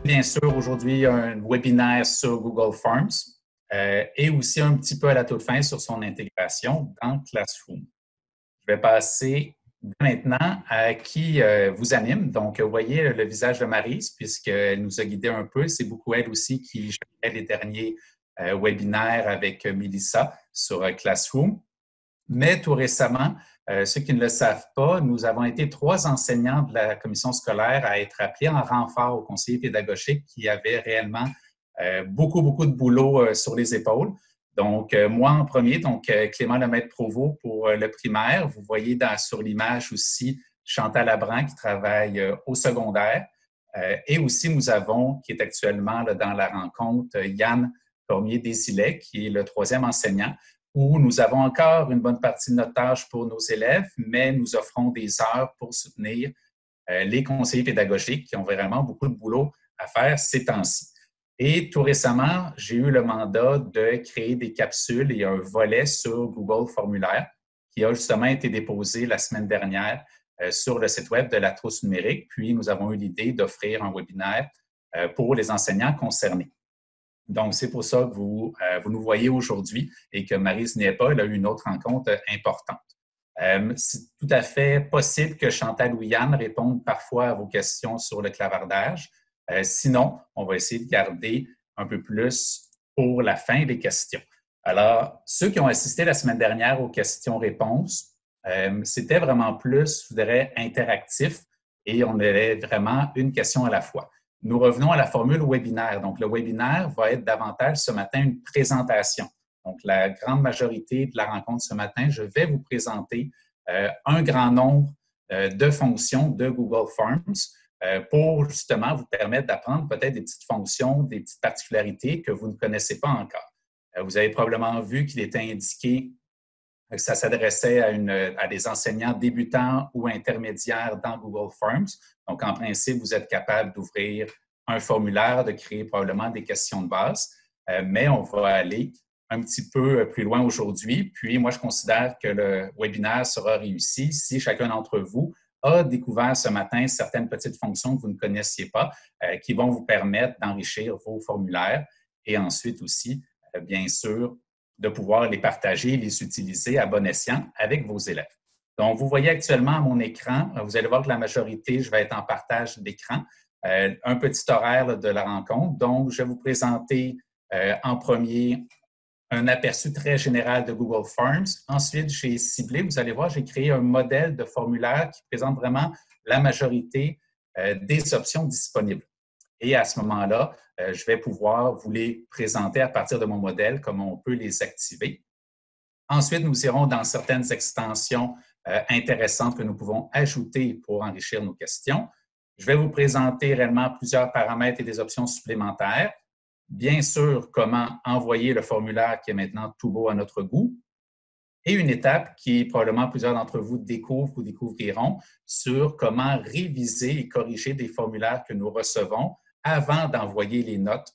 bien sûr aujourd'hui un webinaire sur Google Forms et aussi un petit peu à la toute fin sur son intégration dans Classroom. Je vais passer maintenant à qui vous anime. Donc, vous voyez le visage de Maryse, puisqu'elle nous a guidés un peu. C'est beaucoup elle aussi qui gérait les derniers webinaires avec Mélissa sur Classroom. Mais tout récemment, ceux qui ne le savent pas, nous avons été 3 enseignants de la commission scolaire à être appelés en renfort au conseiller pédagogique qui avait réellement beaucoup de boulot sur les épaules. Donc, moi en premier, donc Clément Lemaitre-Provost pour le primaire. Vous voyez sur l'image aussi Chantal Labran qui travaille au secondaire. Et aussi, nous avons, qui est actuellement là, dans la rencontre, Yann Cormier-Desilets, qui est le 3e enseignant, où nous avons encore une bonne partie de notre tâche pour nos élèves, mais nous offrons des heures pour soutenir les conseillers pédagogiques qui ont vraiment beaucoup de boulot à faire ces temps-ci. Et tout récemment, j'ai eu le mandat de créer des capsules et un volet sur Google Formulaire qui a justement été déposé la semaine dernière sur le site web de la Trousse numérique. Puis, nous avons eu l'idée d'offrir un webinaire pour les enseignants concernés. Donc, c'est pour ça que vous nous voyez aujourd'hui et que Maryse n'y est pas. Elle a eu une autre rencontre importante. C'est tout à fait possible que Chantal ou Yann répondent parfois à vos questions sur le clavardage. Sinon, on va essayer de garder un peu plus pour la fin des questions. Alors, ceux qui ont assisté la semaine dernière aux questions-réponses, c'était vraiment plus, je dirais, interactif et on avait vraiment une question à la fois. Nous revenons à la formule webinaire. Donc, le webinaire va être davantage ce matin une présentation. Donc, la grande majorité de la rencontre ce matin, je vais vous présenter un grand nombre de fonctions de Google Forms pour justement vous permettre d'apprendre peut-être des petites fonctions, des petites particularités que vous ne connaissez pas encore. Vous avez probablement vu qu'il était indiqué que ça s'adressait à des enseignants débutants ou intermédiaires dans Google Forms. Donc, en principe, vous êtes capable d'ouvrir un formulaire, de créer probablement des questions de base, mais on va aller un petit peu plus loin aujourd'hui. Puis, moi, je considère que le webinaire sera réussi si chacun d'entre vous a découvert ce matin certaines petites fonctions que vous ne connaissiez pas qui vont vous permettre d'enrichir vos formulaires et ensuite aussi, bien sûr, de pouvoir les partager et les utiliser à bon escient avec vos élèves. Donc, vous voyez actuellement à mon écran, vous allez voir que la majorité, je vais être en partage d'écran, un petit horaire là, de la rencontre. Donc, je vais vous présenter en premier un aperçu très général de Google Forms. Ensuite, j'ai ciblé, vous allez voir, j'ai créé un modèle de formulaire qui présente vraiment la majorité des options disponibles. Et à ce moment-là, je vais pouvoir vous les présenter à partir de mon modèle, comment on peut les activer. Ensuite, nous irons dans certaines extensions intéressantes que nous pouvons ajouter pour enrichir nos questions. Je vais vous présenter réellement plusieurs paramètres et des options supplémentaires. Bien sûr, comment envoyer le formulaire qui est maintenant tout beau à notre goût. Et une étape qui probablement plusieurs d'entre vous découvrent ou découvriront sur comment réviser et corriger des formulaires que nous recevons avant d'envoyer les notes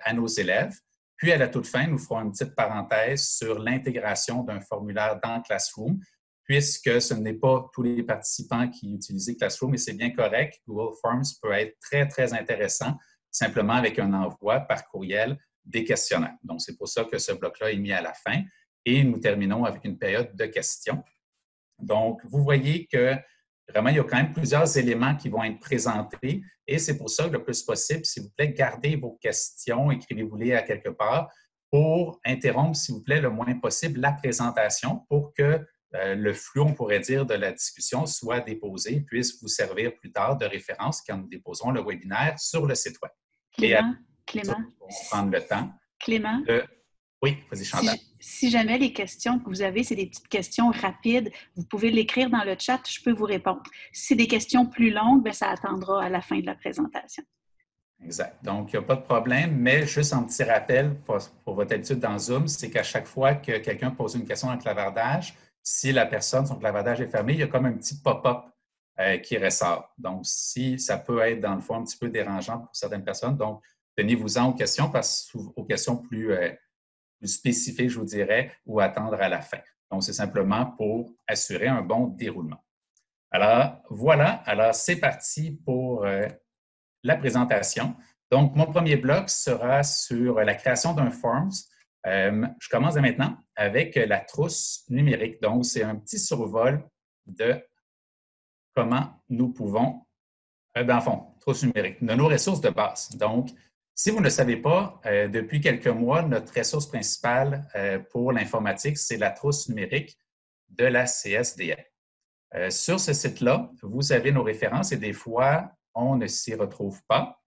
à nos élèves. Puis, à la toute fin, nous ferons une petite parenthèse sur l'intégration d'un formulaire dans Classroom, puisque ce n'est pas tous les participants qui utilisent Classroom, et c'est bien correct. Google Forms peut être très intéressant, simplement avec un envoi par courriel des questionnaires. Donc, c'est pour ça que ce bloc-là est mis à la fin. Et nous terminons avec une période de questions. Donc, vous voyez que vraiment, il y a quand même plusieurs éléments qui vont être présentés et c'est pour ça que le plus possible, s'il vous plaît, gardez vos questions, écrivez-vous-les à quelque part pour interrompre, s'il vous plaît, le moins possible la présentation pour que le flux, on pourrait dire, de la discussion soit déposé et puisse vous servir plus tard de référence quand nous déposerons le webinaire sur le site web. Clément, on va prendre le temps Clément, de... Oui, vas-y, Chantal. Si jamais les questions que vous avez, c'est des petites questions rapides, vous pouvez l'écrire dans le chat, je peux vous répondre. Si c'est des questions plus longues, bien, ça attendra à la fin de la présentation. Exact. Donc, il n'y a pas de problème, mais juste un petit rappel pour votre habitude dans Zoom, c'est qu'à chaque fois que quelqu'un pose une question dans le clavardage, si la personne, son clavardage est fermé, il y a comme un petit pop-up qui ressort. Donc, si ça peut être, dans le fond, un petit peu dérangeant pour certaines personnes, donc, tenez-vous-en aux questions, aux questions plus spécifiques, je vous dirais, ou attendre à la fin. Donc, c'est simplement pour assurer un bon déroulement. Alors, voilà. Alors, c'est parti pour la présentation. Donc, mon premier bloc sera sur la création d'un Forms. Je commence dès maintenant avec la trousse numérique. Donc, c'est un petit survol de comment nous pouvons, dans le fond, trousse numérique, de nos ressources de base. Donc, si vous ne le savez pas, depuis quelques mois, notre ressource principale pour l'informatique, c'est la trousse numérique de la CSDL. Sur ce site-là, vous avez nos références et des fois, on ne s'y retrouve pas.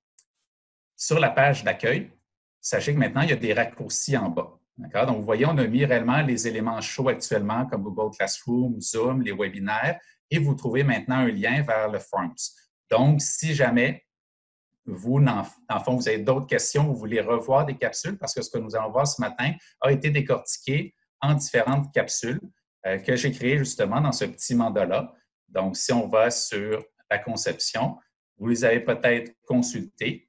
Sur la page d'accueil, sachez que maintenant, il y a des raccourcis en bas. Donc, vous voyez, on a mis réellement les éléments chauds actuellement, comme Google Classroom, Zoom, les webinaires, et vous trouvez maintenant un lien vers le Forms. Donc, si jamais vous, en fond, vous avez d'autres questions, vous voulez revoir des capsules, parce que ce que nous allons voir ce matin a été décortiqué en différentes capsules que j'ai créées justement dans ce petit mandat-là. Donc, si on va sur la conception, vous les avez peut-être consultées.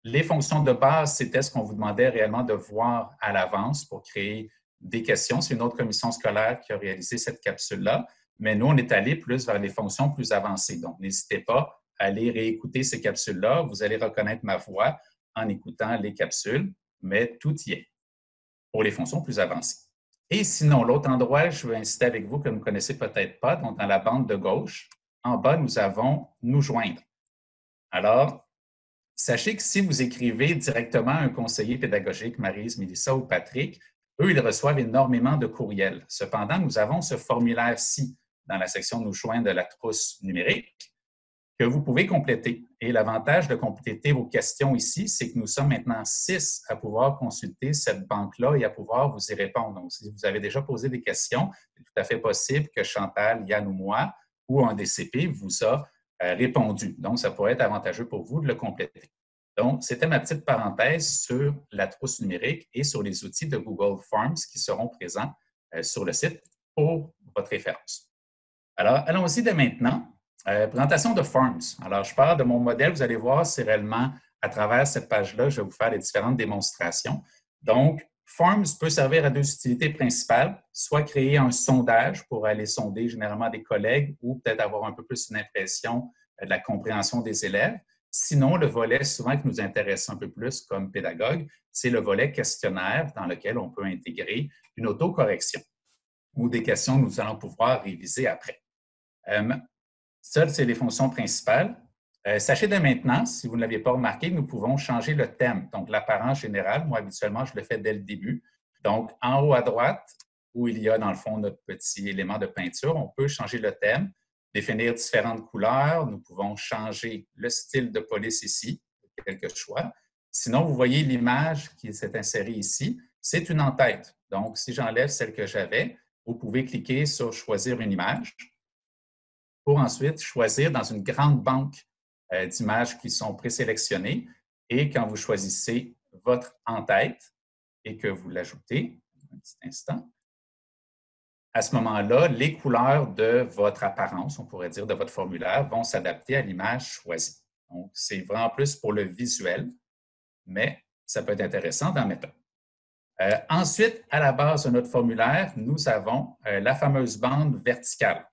Les fonctions de base, c'était ce qu'on vous demandait réellement de voir à l'avance pour créer des questions. C'est une autre commission scolaire qui a réalisé cette capsule-là, mais nous, on est allé plus vers les fonctions plus avancées. Donc, n'hésitez pas à aller réécouter ces capsules-là. Vous allez reconnaître ma voix en écoutant les capsules, mais tout y est pour les fonctions plus avancées. Et sinon, l'autre endroit, je veux inciter avec vous que vous ne connaissez peut-être pas, donc dans la bande de gauche, en bas, nous avons « Nous joindre ». Alors, sachez que si vous écrivez directement à un conseiller pédagogique, Maryse, Mélissa ou Patrick, eux, ils reçoivent énormément de courriels. Cependant, nous avons ce formulaire-ci dans la section « Nous joindre » de la trousse numérique que vous pouvez compléter. Et l'avantage de compléter vos questions ici, c'est que nous sommes maintenant 6 à pouvoir consulter cette banque-là et à pouvoir vous y répondre. Donc, si vous avez déjà posé des questions, c'est tout à fait possible que Chantal, Yann ou moi, ou un DCP vous a répondu. Donc, ça pourrait être avantageux pour vous de le compléter. Donc, c'était ma petite parenthèse sur la trousse numérique et sur les outils de Google Forms qui seront présents sur le site pour votre référence. Alors, allons-y dès maintenant. Présentation de Forms. Alors, je parle de mon modèle. Vous allez voir, c'est réellement à travers cette page-là, je vais vous faire les différentes démonstrations. Donc, Forms peut servir à 2 utilités principales, soit créer un sondage pour aller sonder généralement des collègues ou peut-être avoir un peu plus une impression de la compréhension des élèves. Sinon, le volet souvent qui nous intéresse un peu plus comme pédagogue, c'est le volet questionnaire dans lequel on peut intégrer une autocorrection ou des questions que nous allons pouvoir réviser après. Ça, c'est les fonctions principales. Sachez dès maintenant, si vous ne l'aviez pas remarqué, nous pouvons changer le thème. Donc, l'apparence générale, moi, habituellement, je le fais dès le début. Donc, en haut à droite, où il y a, dans le fond, notre petit élément de peinture, on peut changer le thème, définir différentes couleurs. Nous pouvons changer le style de police ici, quelques choix. Sinon, vous voyez l'image qui s'est insérée ici. C'est une en-tête. Donc, si j'enlève celle que j'avais, vous pouvez cliquer sur « Choisir une image » pour ensuite choisir dans une grande banque d'images qui sont présélectionnées. Et quand vous choisissez votre en-tête et que vous l'ajoutez, un petit instant, à ce moment-là, les couleurs de votre apparence, on pourrait dire, de votre formulaire, vont s'adapter à l'image choisie. Donc, c'est vraiment plus pour le visuel, mais ça peut être intéressant d'en mettre un. Ensuite, à la base de notre formulaire, nous avons la fameuse bande verticale.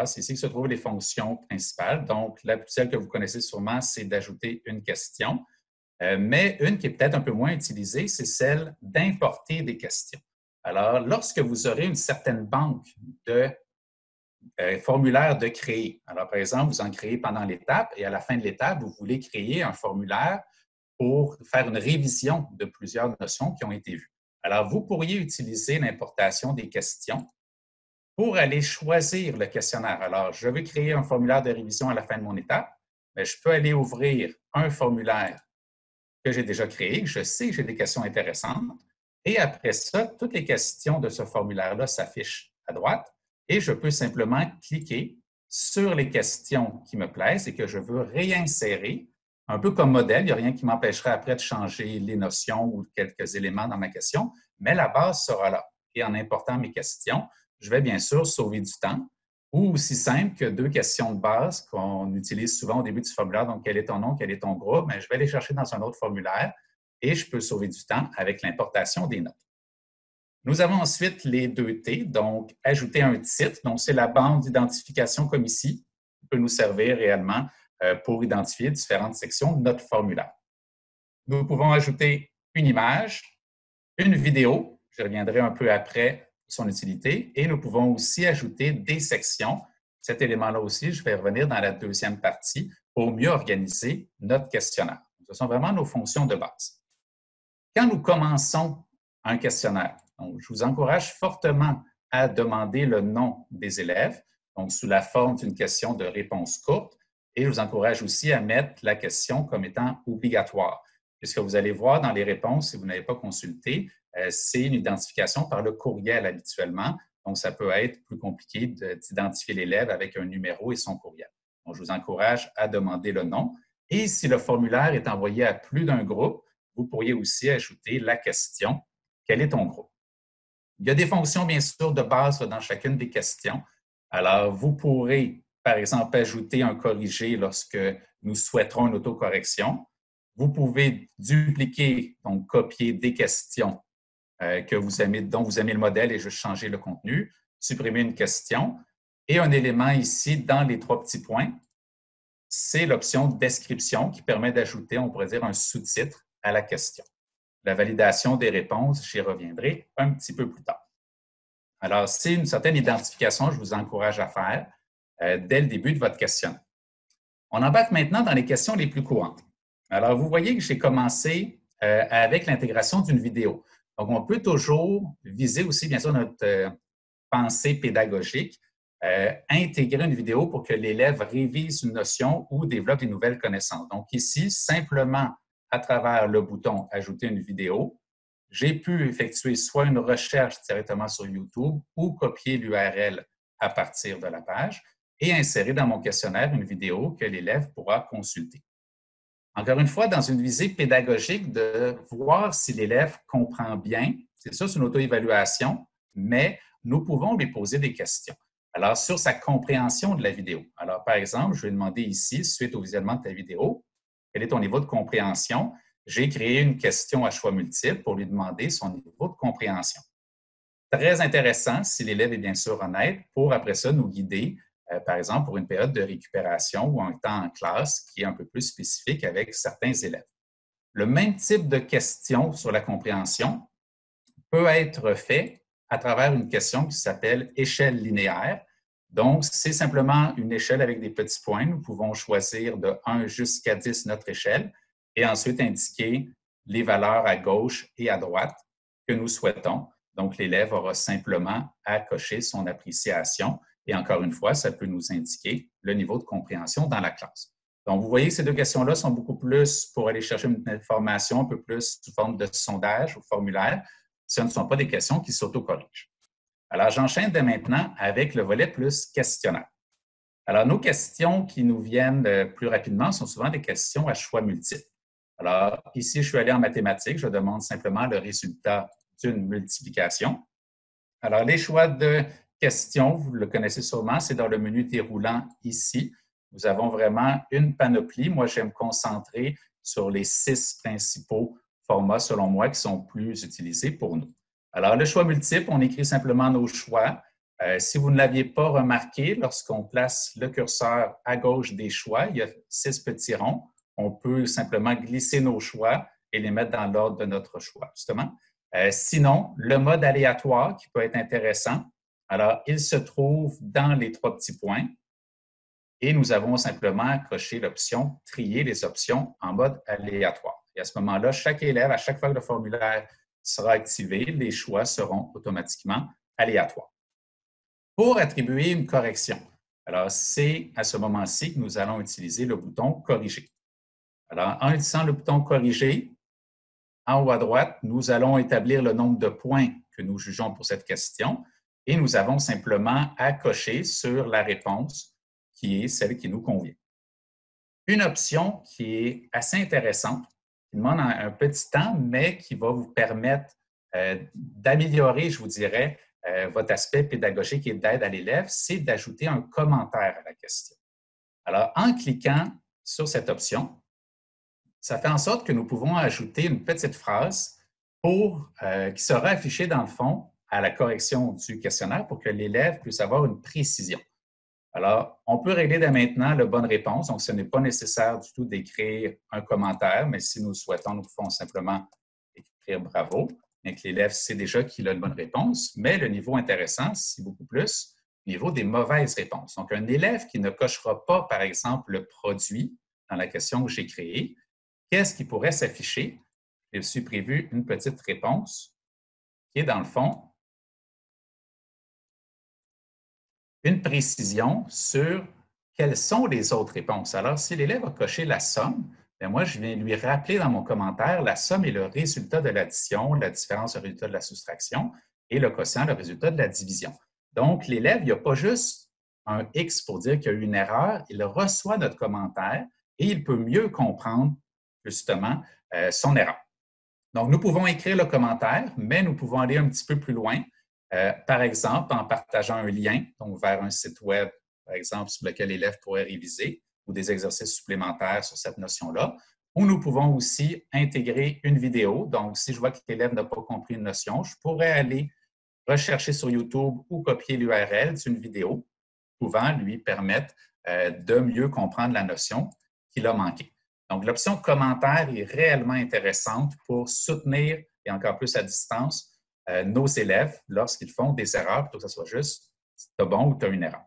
C'est ici que se trouvent les fonctions principales. Donc, celle que vous connaissez sûrement, c'est d'ajouter une question. Mais une qui est peut-être un peu moins utilisée, c'est celle d'importer des questions. Alors, lorsque vous aurez une certaine banque de formulaires de créer, alors par exemple, vous en créez pendant l'étape et à la fin de l'étape, vous voulez créer un formulaire pour faire une révision de plusieurs notions qui ont été vues. Alors, vous pourriez utiliser l'importation des questions pour aller choisir le questionnaire. Alors, je veux créer un formulaire de révision à la fin de mon étape, mais je peux aller ouvrir un formulaire que j'ai déjà créé. Je sais que j'ai des questions intéressantes. Et après ça, toutes les questions de ce formulaire-là s'affichent à droite et je peux simplement cliquer sur les questions qui me plaisent et que je veux réinsérer, un peu comme modèle. Il n'y a rien qui m'empêcherait après de changer les notions ou quelques éléments dans ma question, mais la base sera là. Et en important mes questions, je vais bien sûr sauver du temps, ou aussi simple que 2 questions de base qu'on utilise souvent au début du formulaire. Donc, quel est ton nom, quel est ton groupe? Bien, je vais les chercher dans un autre formulaire et je peux sauver du temps avec l'importation des notes. Nous avons ensuite les 2 T, donc ajouter un titre. Donc, c'est la bande d'identification comme ici, qui peut nous servir réellement pour identifier différentes sections de notre formulaire. Nous pouvons ajouter une image, une vidéo, je reviendrai un peu après son utilité, et nous pouvons aussi ajouter des sections. Cet élément-là aussi, je vais revenir dans la deuxième partie pour mieux organiser notre questionnaire. Ce sont vraiment nos fonctions de base. Quand nous commençons un questionnaire, donc, je vous encourage fortement à demander le nom des élèves, donc sous la forme d'une question de réponse courte, et je vous encourage aussi à mettre la question comme étant obligatoire, puisque vous allez voir dans les réponses, si vous n'avez pas consulté, c'est une identification par le courriel habituellement, donc ça peut être plus compliqué d'identifier l'élève avec un numéro et son courriel. Donc, je vous encourage à demander le nom, et si le formulaire est envoyé à plus d'un groupe, vous pourriez aussi ajouter la question « Quel est ton groupe? » Il y a des fonctions, bien sûr, de base dans chacune des questions. Alors, vous pourrez, par exemple, ajouter un corrigé lorsque nous souhaiterons une autocorrection. Vous pouvez dupliquer, donc copier des questions dont vous aimez le modèle et juste changer le contenu, supprimer une question. Et un élément ici, dans les trois petits points, c'est l'option description qui permet d'ajouter, on pourrait dire, un sous-titre à la question. La validation des réponses, j'y reviendrai un petit peu plus tard. Alors, c'est une certaine identification que je vous encourage à faire dès le début de votre questionnaire. On embarque maintenant dans les questions les plus courantes. Alors, vous voyez que j'ai commencé avec l'intégration d'une vidéo. Donc, on peut toujours viser aussi, bien sûr, notre pensée pédagogique, intégrer une vidéo pour que l'élève révise une notion ou développe des nouvelles connaissances. Donc, ici, simplement à travers le bouton « Ajouter une vidéo », j'ai pu effectuer soit une recherche directement sur YouTube ou copier l'URL à partir de la page et insérer dans mon questionnaire une vidéo que l'élève pourra consulter. Encore une fois, dans une visée pédagogique, de voir si l'élève comprend bien, c'est ça, c'est une auto-évaluation, mais nous pouvons lui poser des questions. Alors, sur sa compréhension de la vidéo. Alors, par exemple, je vais demander ici, suite au visionnement de ta vidéo, quel est ton niveau de compréhension? J'ai créé une question à choix multiples pour lui demander son niveau de compréhension. Très intéressant, si l'élève est bien sûr honnête, pour après ça nous guider, par exemple, pour une période de récupération ou un temps en classe qui est un peu plus spécifique avec certains élèves. Le même type de question sur la compréhension peut être fait à travers une question qui s'appelle échelle linéaire. Donc, c'est simplement une échelle avec des petits points. Nous pouvons choisir de 1 jusqu'à 10 notre échelle et ensuite indiquer les valeurs à gauche et à droite que nous souhaitons. Donc, l'élève aura simplement à cocher son appréciation. Et encore une fois, ça peut nous indiquer le niveau de compréhension dans la classe. Donc, vous voyez que ces deux questions-là sont beaucoup plus pour aller chercher une information un peu plus sous forme de sondage ou formulaire. Ce ne sont pas des questions qui s'auto-corrigent. Alors, j'enchaîne dès maintenant avec le volet plus questionnaire. Alors, nos questions qui nous viennent plus rapidement sont souvent des questions à choix multiples. Alors, ici, je suis allé en mathématiques, je demande simplement le résultat d'une multiplication. Alors, les choix de questions, vous le connaissez sûrement, c'est dans le menu déroulant ici. Nous avons vraiment une panoplie. Moi, j'aime me concentrer sur les 6 principaux formats, selon moi, qui sont plus utilisés pour nous. Alors, le choix multiple, on écrit simplement nos choix. Si vous ne l'aviez pas remarqué, lorsqu'on place le curseur à gauche des choix, il y a 6 petits ronds. On peut simplement glisser nos choix et les mettre dans l'ordre de notre choix, justement. Sinon, le mode aléatoire qui peut être intéressant. Alors, il se trouve dans les 3 petits points et nous avons simplement à cocher l'option « Trier les options en mode aléatoire ». Et à ce moment-là, chaque élève, à chaque fois que le formulaire sera activé, les choix seront automatiquement aléatoires. Pour attribuer une correction, alors c'est à ce moment-ci que nous allons utiliser le bouton « Corriger ». Alors, en utilisant le bouton « Corriger », en haut à droite, nous allons établir le nombre de points que nous jugeons pour cette question et nous avons simplement à cocher sur la réponse qui est celle qui nous convient. Une option qui est assez intéressante, qui demande un petit temps, mais qui va vous permettre d'améliorer, je vous dirais, votre aspect pédagogique et d'aide à l'élève, c'est d'ajouter un commentaire à la question. Alors, en cliquant sur cette option, ça fait en sorte que nous pouvons ajouter une petite phrase qui sera affichée dans le fond à la correction du questionnaire pour que l'élève puisse avoir une précision. Alors, on peut régler dès maintenant la bonne réponse. Donc, ce n'est pas nécessaire du tout d'écrire un commentaire, mais si nous le souhaitons, nous pouvons simplement écrire bravo, bien que l'élève sait déjà qu'il a une bonne réponse. Mais le niveau intéressant, c'est beaucoup plus au niveau des mauvaises réponses. Donc, un élève qui ne cochera pas, par exemple, le produit dans la question que j'ai créée, qu'est-ce qui pourrait s'afficher? J'ai aussi prévu une petite réponse qui est, dans le fond, une précision sur quelles sont les autres réponses. Alors, si l'élève a coché la somme, bien moi, je viens lui rappeler dans mon commentaire, la somme est le résultat de l'addition, la différence, le résultat de la soustraction, et le quotient, le résultat de la division. Donc, l'élève, il n'y a pas juste un X pour dire qu'il y a eu une erreur, il reçoit notre commentaire et il peut mieux comprendre, justement, son erreur. Donc, nous pouvons écrire le commentaire, mais nous pouvons aller un petit peu plus loin. Par exemple, en partageant un lien donc vers un site web, par exemple, sur lequel l'élève pourrait réviser ou des exercices supplémentaires sur cette notion-là. Ou nous pouvons aussi intégrer une vidéo. Donc, si je vois que l'élève n'a pas compris une notion, je pourrais aller rechercher sur YouTube ou copier l'URL d'une vidéo pouvant lui permettre de mieux comprendre la notion qu'il a manquée. Donc, l'option commentaire est réellement intéressante pour soutenir, et encore plus à distance, nos élèves lorsqu'ils font des erreurs, plutôt que ce soit juste « t'as bon » ou « t'as une erreur ».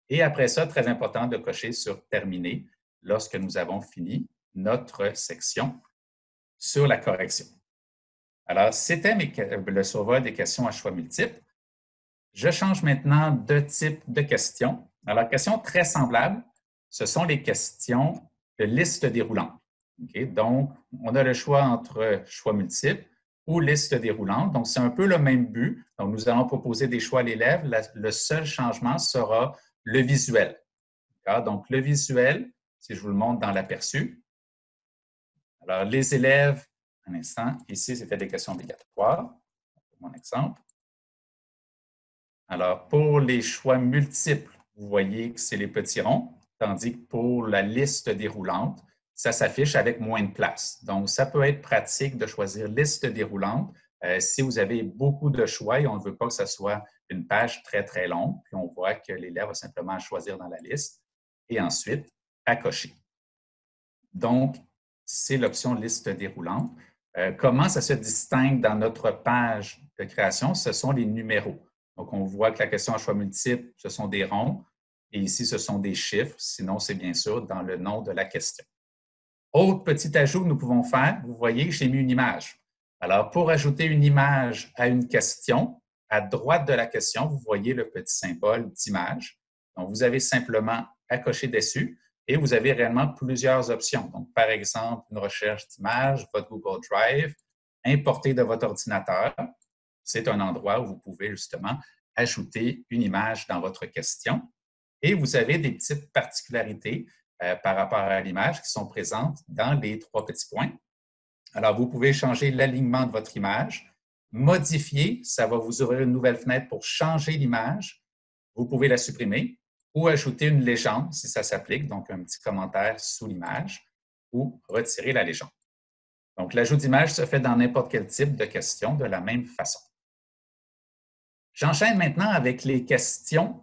Et après ça, très important de cocher sur « Terminer » lorsque nous avons fini notre section sur la correction. Alors, c'était le survol des questions à choix multiples. Je change maintenant de type de questions. Alors, questions très semblables, ce sont les questions de liste déroulante. Okay? Donc, on a le choix entre choix multiples ou liste déroulante. Donc, c'est un peu le même but. Donc, nous allons proposer des choix à l'élève. Le seul changement sera le visuel. Donc, le visuel, si je vous le montre dans l'aperçu. Alors, les élèves, un instant, ici, c'était des questions obligatoires. Mon exemple. Alors, pour les choix multiples, vous voyez que c'est les petits ronds, tandis que pour la liste déroulante, ça s'affiche avec moins de place. Donc, ça peut être pratique de choisir liste déroulante si vous avez beaucoup de choix et on ne veut pas que ce soit une page très, très longue, puis on voit que l'élève va simplement choisir dans la liste et ensuite à cocher. Donc, c'est l'option liste déroulante. Comment ça se distingue dans notre page de création? Ce sont les numéros. Donc, on voit que la question à choix multiple, ce sont des ronds, et ici, ce sont des chiffres. Sinon, c'est bien sûr dans le nom de la question. Autre petit ajout que nous pouvons faire, vous voyez, j'ai mis une image. Alors, pour ajouter une image à une question, à droite de la question, vous voyez le petit symbole d'image. Donc, vous avez simplement à cocher dessus et vous avez réellement plusieurs options. Donc, par exemple, une recherche d'image, votre Google Drive, importer de votre ordinateur. C'est un endroit où vous pouvez justement ajouter une image dans votre question. Et vous avez des petites particularités par rapport à l'image qui sont présentes dans les trois petits points. Alors, vous pouvez changer l'alignement de votre image, modifier, ça va vous ouvrir une nouvelle fenêtre pour changer l'image. Vous pouvez la supprimer ou ajouter une légende si ça s'applique, donc un petit commentaire sous l'image, ou retirer la légende. Donc, l'ajout d'image se fait dans n'importe quel type de question de la même façon. J'enchaîne maintenant avec les questions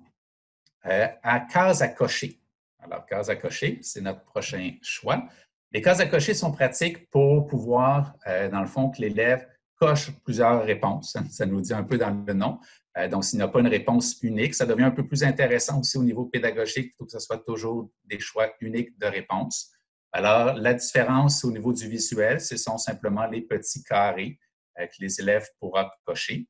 à cases à cocher. Alors, cases à cocher, c'est notre prochain choix. Les cases à cocher sont pratiques pour pouvoir, dans le fond, que l'élève coche plusieurs réponses. Ça nous dit un peu dans le nom. Donc, s'il n'a pas une réponse unique, ça devient un peu plus intéressant aussi au niveau pédagogique, plutôt que ce soit toujours des choix uniques de réponses. Alors, la différence au niveau du visuel, ce sont simplement les petits carrés que les élèves pourront cocher.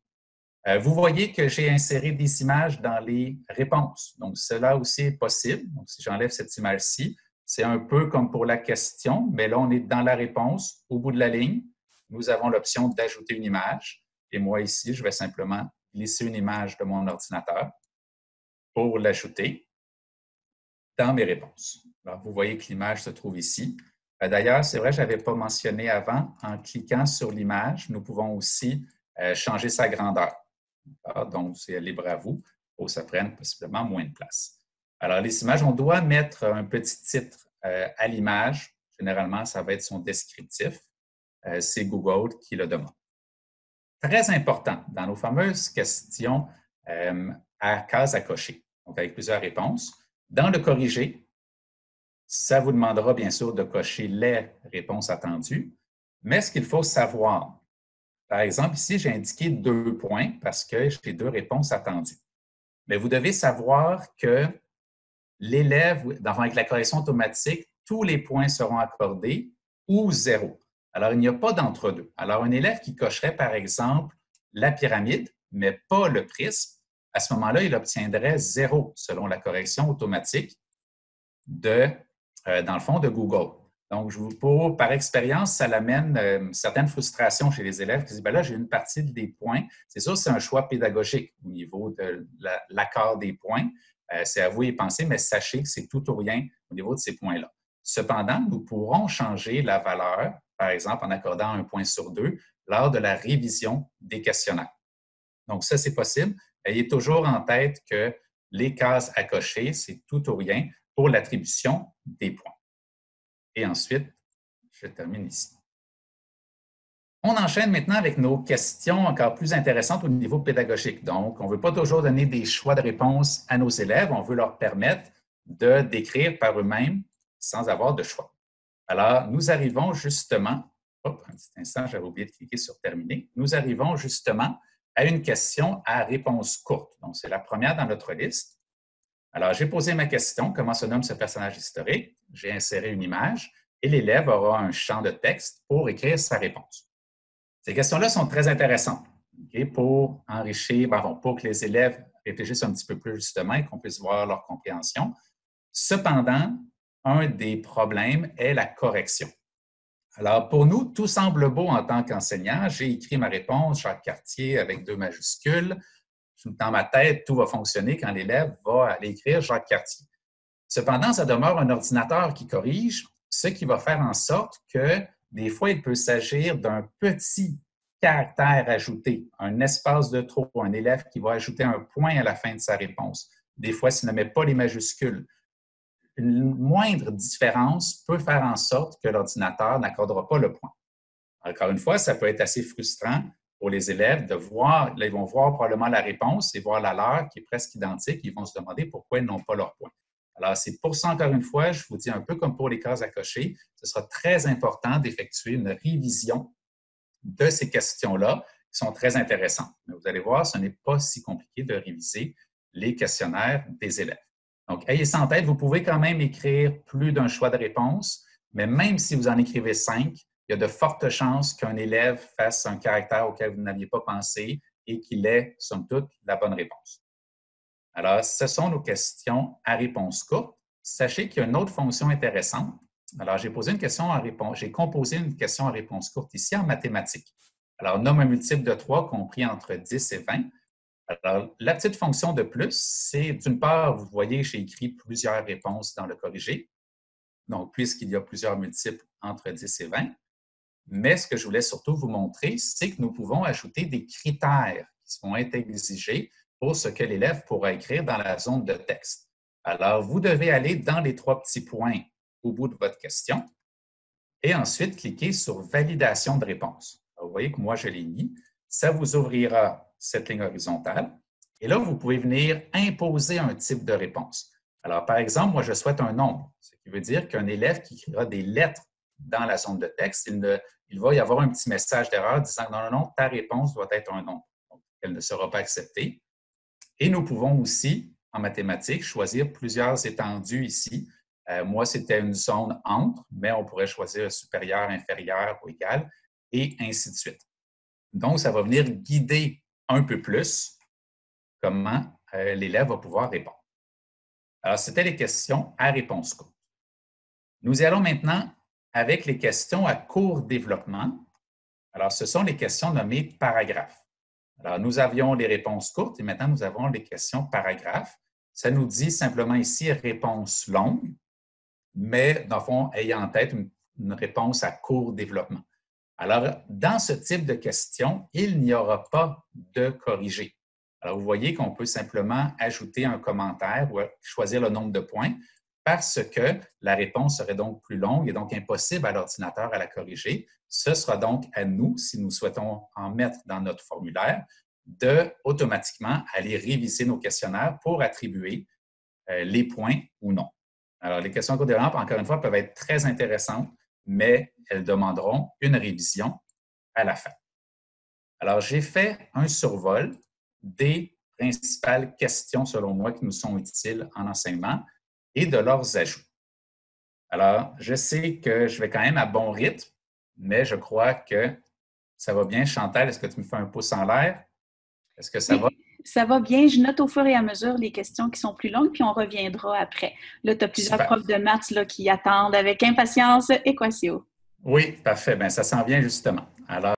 Vous voyez que j'ai inséré des images dans les réponses. Donc, cela aussi est possible. Donc, si j'enlève cette image-ci, c'est un peu comme pour la question, mais là, on est dans la réponse. Au bout de la ligne, nous avons l'option d'ajouter une image. Et moi, ici, je vais simplement glisser une image de mon ordinateur pour l'ajouter dans mes réponses. Alors, vous voyez que l'image se trouve ici. D'ailleurs, c'est vrai, je n'avais pas mentionné avant, en cliquant sur l'image, nous pouvons aussi changer sa grandeur. Donc, c'est libre à vous. Il faut que ça prenne possiblement moins de place. Alors, les images, on doit mettre un petit titre à l'image. Généralement, ça va être son descriptif. C'est Google qui le demande. Très important, dans nos fameuses questions à cases à cocher, donc avec plusieurs réponses, Dans le corrigé, ça vous demandera bien sûr de cocher les réponses attendues, mais ce qu'il faut savoir, par exemple, ici, j'ai indiqué 2 points parce que j'ai 2 réponses attendues. Mais vous devez savoir que l'élève, avec la correction automatique, tous les points seront accordés ou 0. Alors, il n'y a pas d'entre-deux. Alors, un élève qui cocherait, par exemple, la pyramide, mais pas le prisme, à ce moment-là, il obtiendrait 0 selon la correction automatique dans le fond, de Google. Donc, par expérience, ça amène certaines frustrations chez les élèves qui disent, là, j'ai une partie des points. C'est sûr, c'est un choix pédagogique au niveau de l'accord des points. C'est à vous y penser, mais sachez que c'est tout ou rien au niveau de ces points-là. Cependant, nous pourrons changer la valeur, par exemple, en accordant 1 point sur 2 lors de la révision des questionnaires. Donc, ça, c'est possible. Ayez toujours en tête que les cases à cocher, c'est tout ou rien pour l'attribution des points. Et ensuite, je termine ici. On enchaîne maintenant avec nos questions encore plus intéressantes au niveau pédagogique. Donc, on ne veut pas toujours donner des choix de réponse à nos élèves, on veut leur permettre de d'écrire par eux-mêmes sans avoir de choix. Alors, nous arrivons justement, un petit instant, j'avais oublié de cliquer sur terminer. Nous arrivons justement à une question à réponse courte. Donc, c'est la première dans notre liste. Alors, j'ai posé ma question, comment se nomme ce personnage historique? J'ai inséré une image et l'élève aura un champ de texte pour écrire sa réponse. Ces questions-là sont très intéressantes pour enrichir, pour que les élèves réfléchissent un petit peu plus justement et qu'on puisse voir leur compréhension. Cependant, un des problèmes est la correction. Alors, pour nous, tout semble beau en tant qu'enseignant. J'ai écrit ma réponse, Jacques Cartier, avec 2 majuscules. Dans ma tête, tout va fonctionner quand l'élève va aller écrire Jacques Cartier. Cependant, ça demeure un ordinateur qui corrige, ce qui va faire en sorte que des fois, il peut s'agir d'un petit caractère ajouté, un espace de trop, un élève qui va ajouter un point à la fin de sa réponse. Des fois, s'il ne met pas les majuscules, une moindre différence peut faire en sorte que l'ordinateur n'accordera pas le point. Encore une fois, ça peut être assez frustrant pour les élèves de voir, là, ils vont voir probablement la réponse et voir la leur qui est presque identique. Ils vont se demander pourquoi ils n'ont pas leur point. Alors, c'est pour ça, encore une fois, je vous dis un peu comme pour les cases à cocher, ce sera très important d'effectuer une révision de ces questions-là qui sont très intéressantes. Mais vous allez voir, ce n'est pas si compliqué de réviser les questionnaires des élèves. Donc, ayez ça en tête, vous pouvez quand même écrire plus d'un choix de réponse, mais même si vous en écrivez 5, il y a de fortes chances qu'un élève fasse un caractère auquel vous n'aviez pas pensé et qu'il ait, somme toute, la bonne réponse. Alors, ce sont nos questions à réponse courte. Sachez qu'il y a une autre fonction intéressante. Alors, j'ai composé une question à réponse courte ici en mathématiques. Alors, nomme un multiple de 3 compris entre 10 et 20. Alors, la petite fonction de plus, c'est d'une part, vous voyez, j'ai écrit plusieurs réponses dans le corrigé. Donc, puisqu'il y a plusieurs multiples entre 10 et 20. Mais ce que je voulais surtout vous montrer, c'est que nous pouvons ajouter des critères qui vont être exigés pour ce que l'élève pourra écrire dans la zone de texte. Alors, vous devez aller dans les 3 petits points au bout de votre question et ensuite cliquer sur « Validation de réponse ». Vous voyez que moi, je l'ai mis. Ça vous ouvrira cette ligne horizontale. Et là, vous pouvez venir imposer un type de réponse. Alors, par exemple, moi, je souhaite un nombre, ce qui veut dire qu'un élève qui écrira des lettres dans la zone de texte, il va y avoir un petit message d'erreur disant « Non, non, non, ta réponse doit être un nombre. » Donc, elle ne sera pas acceptée. Et nous pouvons aussi, en mathématiques, choisir plusieurs étendues ici. Moi, c'était une zone entre, mais on pourrait choisir supérieur, inférieur ou égal, et ainsi de suite. Donc, ça va venir guider un peu plus comment l'élève va pouvoir répondre. Alors, c'était les questions à réponse courte. Nous y allons maintenant avec les questions à court développement. Alors, ce sont les questions nommées paragraphes. Alors, nous avions les réponses courtes et maintenant, nous avons les questions paragraphes. Ça nous dit simplement ici réponse longue, mais dans le fond, ayant en tête une réponse à court développement. Alors, dans ce type de question, il n'y aura pas de corrigé. Alors, vous voyez qu'on peut simplement ajouter un commentaire ou choisir le nombre de points parce que la réponse serait donc plus longue et donc impossible à l'ordinateur à la corriger. Ce sera donc à nous, si nous souhaitons en mettre dans notre formulaire, de automatiquement aller réviser nos questionnaires pour attribuer les points ou non. Alors, les questions cours déroulantes, encore une fois, peuvent être très intéressantes, mais elles demanderont une révision à la fin. Alors, j'ai fait un survol des principales questions, selon moi, qui nous sont utiles en enseignement et de leurs ajouts. Alors, je sais que je vais quand même à bon rythme, mais je crois que ça va bien. Chantal, est-ce que tu me fais un pouce en l'air? Est-ce que ça va? Ça va bien. Je note au fur et à mesure les questions qui sont plus longues, puis on reviendra après. Là, tu as plusieurs Super. profs de maths là, qui attendent avec impatience Équatio. Oui, parfait. Bien, ça s'en vient justement. Alors,